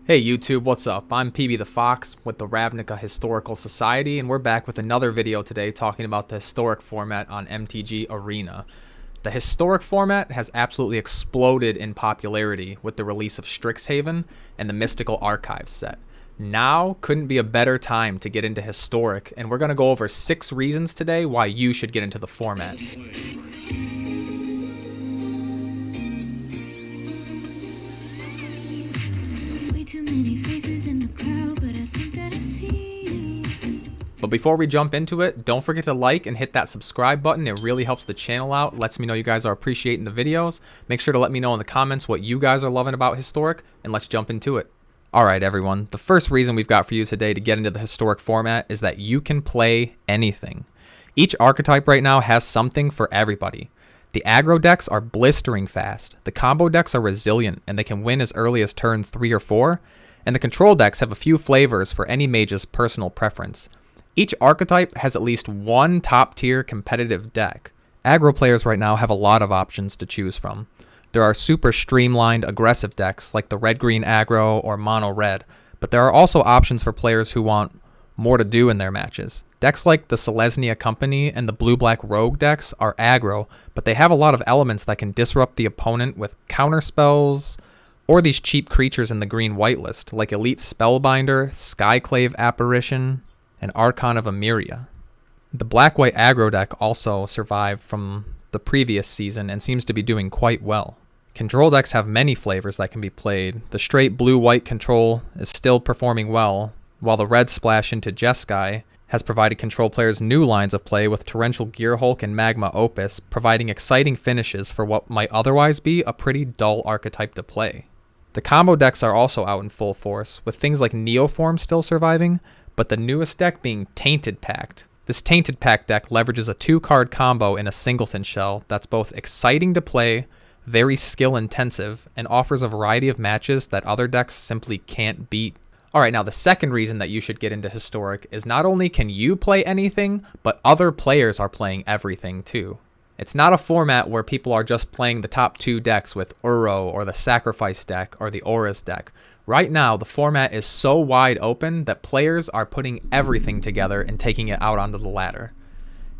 Hey YouTube, what's up? I'm PB the Fox with the Ravnica Historical Society, and we're back with another video today talking about the historic format on MTG Arena. The historic format has absolutely exploded in popularity with the release of Strixhaven and the Mystical Archives set. Now couldn't be a better time to get into historic, and we're going to go over 6 reasons today why you should get into the format. But before we jump into it, don't forget to like and hit that subscribe button. It really helps the channel out, lets me know you guys are appreciating the videos. Make sure to let me know in the comments what you guys are loving about historic, and let's jump into it. Alright everyone, the first reason we've got for you today to get into the historic format is that you can play anything. Each archetype right now has something for everybody. The aggro decks are blistering fast, the combo decks are resilient and they can win as early as turn 3 or 4, and the control decks have a few flavors for any mage's personal preference. Each archetype has at least one top-tier competitive deck. Aggro players right now have a lot of options to choose from. There are super streamlined aggressive decks like the red-green aggro or mono-red, but there are also options for players who want more to do in their matches. Decks like the Selesnya Company and the blue-black rogue decks are aggro, but they have a lot of elements that can disrupt the opponent with counter spells, or these cheap creatures in the green-white list like Elite Spellbinder, Skyclave Apparition, and Archon of Emeria. The black-white aggro deck also survived from the previous season and seems to be doing quite well. Control decks have many flavors that can be played. The straight blue-white control is still performing well, while the red splash into Jeskai has provided control players new lines of play with Torrential Gearhulk and Magma Opus, providing exciting finishes for what might otherwise be a pretty dull archetype to play. The combo decks are also out in full force, with things like Neoform still surviving, but the newest deck being Tainted Pact. This Tainted Pact deck leverages a 2-card combo in a singleton shell that's both exciting to play, very skill intensive, and offers a variety of matches that other decks simply can't beat. Alright, now the second reason that you should get into Historic is not only can you play anything, but other players are playing everything too. It's not a format where people are just playing the top 2 decks with Uro or the Sacrifice deck or the Aura's deck. Right now, the format is so wide open that players are putting everything together and taking it out onto the ladder.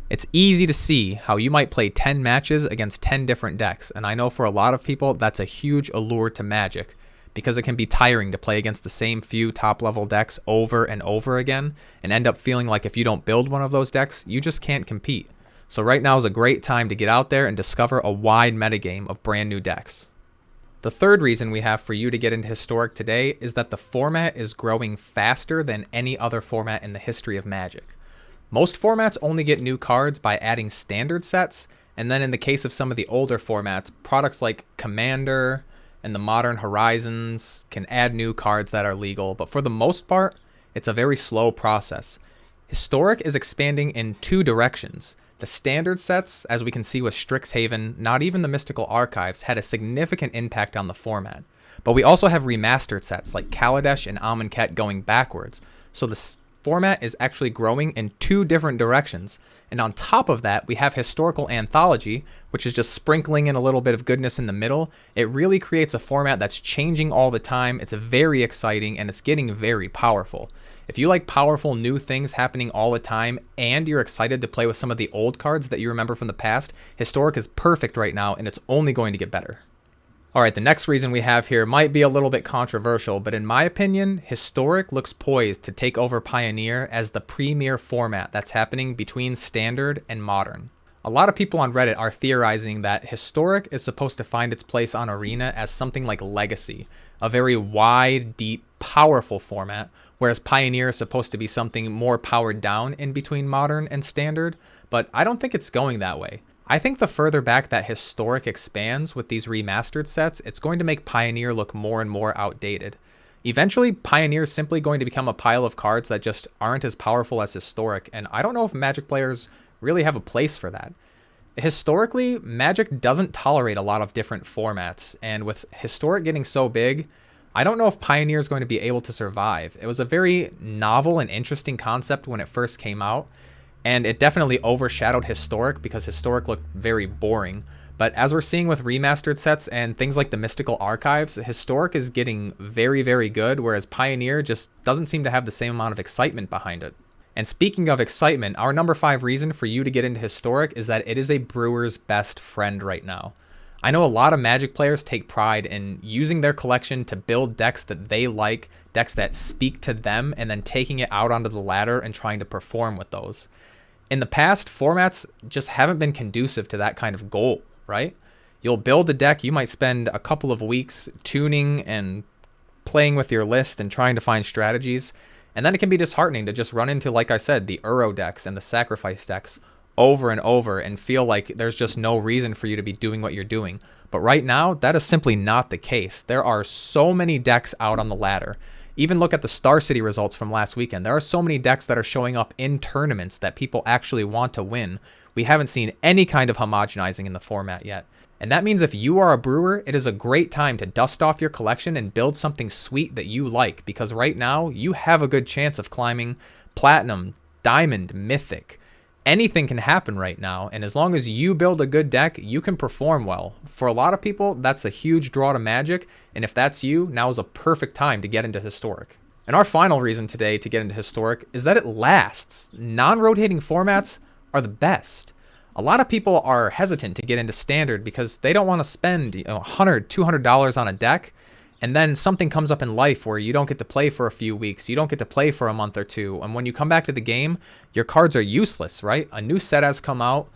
It's easy to see how you might play 10 matches against 10 different decks, and I know for a lot of people that's a huge allure to Magic, because it can be tiring to play against the same few top-level decks over and over again, and end up feeling like if you don't build one of those decks, you just can't compete. So right now is a great time to get out there and discover a wide metagame of brand new decks. The third reason we have for you to get into Historic today is that the format is growing faster than any other format in the history of Magic. Most formats only get new cards by adding standard sets, and then in the case of some of the older formats, products like Commander and the Modern Horizons can add new cards that are legal, but for the most part, it's a very slow process. Historic is expanding in 2 directions. The standard sets, as we can see with Strixhaven, not even the Mystical Archives, had a significant impact on the format. But we also have remastered sets like Kaladesh and Amonkhet going backwards, so the format is actually growing in 2 different directions. And on top of that, we have Historical Anthology, which is just sprinkling in a little bit of goodness in the middle. It really creates a format that's changing all the time. It's very exciting and it's getting very powerful. If you like powerful new things happening all the time and you're excited to play with some of the old cards that you remember from the past, Historic is perfect right now and it's only going to get better. Alright, the next reason we have here might be a little bit controversial, but in my opinion, Historic looks poised to take over Pioneer as the premier format that's happening between Standard and Modern. A lot of people on Reddit are theorizing that Historic is supposed to find its place on Arena as something like Legacy, a very wide, deep, powerful format, whereas Pioneer is supposed to be something more powered down in between Modern and Standard, but I don't think it's going that way. I think the further back that Historic expands with these remastered sets, it's going to make Pioneer look more and more outdated. Eventually, Pioneer is simply going to become a pile of cards that just aren't as powerful as Historic, and I don't know if Magic players really have a place for that. Historically, Magic doesn't tolerate a lot of different formats, and with Historic getting so big, I don't know if Pioneer is going to be able to survive. It was a very novel and interesting concept when it first came out, and it definitely overshadowed Historic because Historic looked very boring. But as we're seeing with remastered sets and things like the Mystical Archives, Historic is getting very, very good, whereas Pioneer just doesn't seem to have the same amount of excitement behind it. And speaking of excitement, our number 5 reason for you to get into Historic is that it is a brewer's best friend right now. I know a lot of Magic players take pride in using their collection to build decks that they like, decks that speak to them, and then taking it out onto the ladder and trying to perform with those. In the past, formats just haven't been conducive to that kind of goal, right? You'll build a deck, you might spend a couple of weeks tuning and playing with your list and trying to find strategies, and then it can be disheartening to just run into, like I said, the Uro decks and the Sacrifice decks over and over and feel like there's just no reason for you to be doing what you're doing. But right now, that is simply not the case. There are so many decks out on the ladder. Even look at the Star City results from last weekend. There are so many decks that are showing up in tournaments that people actually want to win. We haven't seen any kind of homogenizing in the format yet. And that means if you are a brewer, it is a great time to dust off your collection and build something sweet that you like, because right now you have a good chance of climbing Platinum, Diamond, Mythic. Anything can happen right now, and as long as you build a good deck, you can perform well. For a lot of people, that's a huge draw to Magic, and if that's you, now is a perfect time to get into Historic. And our final reason today to get into Historic is that it lasts. Non-rotating formats are the best. A lot of people are hesitant to get into Standard because they don't want to spend $100, $200 on a deck, and then something comes up in life where you don't get to play for a few weeks, you don't get to play for a month or two, and when you come back to the game, your cards are useless, right? A new set has come out,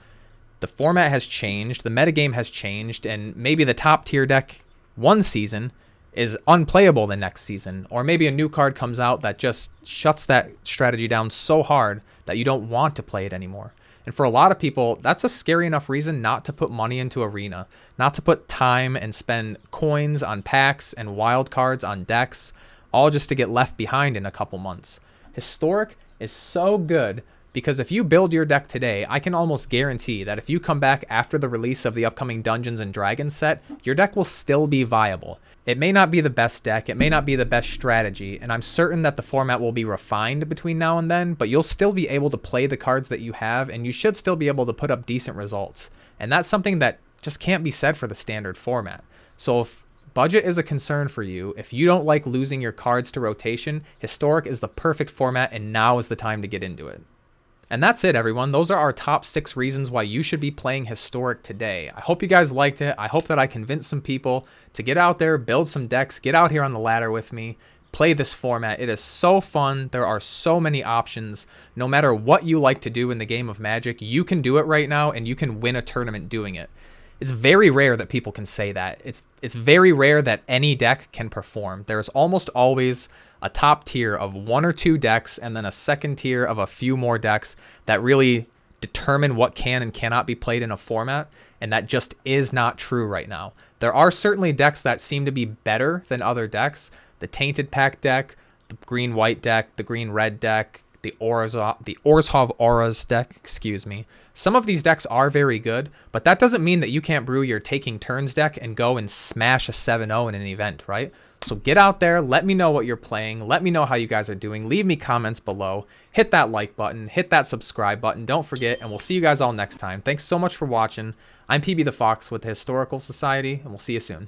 the format has changed, the metagame has changed, and maybe the top tier deck one season is unplayable the next season, or maybe a new card comes out that just shuts that strategy down so hard that you don't want to play it anymore. And for a lot of people, that's a scary enough reason not to put money into Arena, not to put time and spend coins on packs and wild cards on decks, all just to get left behind in a couple months. Historic is so good because if you build your deck today, I can almost guarantee that if you come back after the release of the upcoming Dungeons and Dragons set, your deck will still be viable. It may not be the best deck, it may not be the best strategy, and I'm certain that the format will be refined between now and then, but you'll still be able to play the cards that you have, and you should still be able to put up decent results. And that's something that just can't be said for the Standard format. So if budget is a concern for you, if you don't like losing your cards to rotation, Historic is the perfect format, and now is the time to get into it. And that's it, everyone. Those are our top 6 reasons why you should be playing Historic today. I hope you guys liked it. I hope that I convinced some people to get out there, build some decks, get out here on the ladder with me, play this format. It is so fun. There are so many options. No matter what you like to do in the game of Magic, you can do it right now, and you can win a tournament doing it. It's very rare that people can say that. It's very rare that any deck can perform. There's almost always a top tier of 1 or 2 decks and then a second tier of a few more decks that really determine what can and cannot be played in a format, and that just is not true right now. There are certainly decks that seem to be better than other decks. The Tainted Pack deck, the green-white deck, the green-red deck, the Orzhov Auras deck, excuse me. Some of these decks are very good, but that doesn't mean that you can't brew your Taking Turns deck and go and smash a 7-0 in an event, right? So get out there, let me know what you're playing, let me know how you guys are doing, leave me comments below, hit that like button, hit that subscribe button, don't forget, and we'll see you guys all next time. Thanks so much for watching. I'm PB the Fox with the Historical Society, and we'll see you soon.